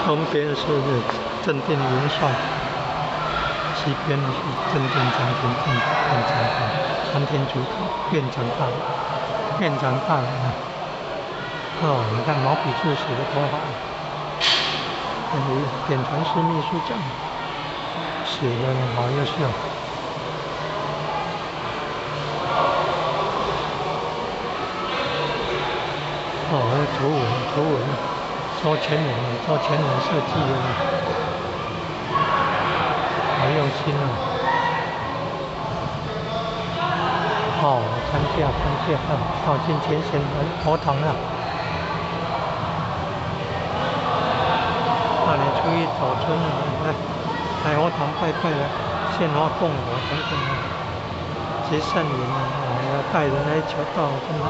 东边是正定元帅，西边是正定将军院长大，参天竹口院长大人，院长大人啊！哦，你看毛笔字写的多好，典传司秘书长写的好优秀。哦，图文，周全人设计的，好用心啊！哦，参加，靠近前线佛堂了。大年初一早春啊，来佛堂拜拜了，献花供佛等等啊，结善缘啊，要带人来求道，真的。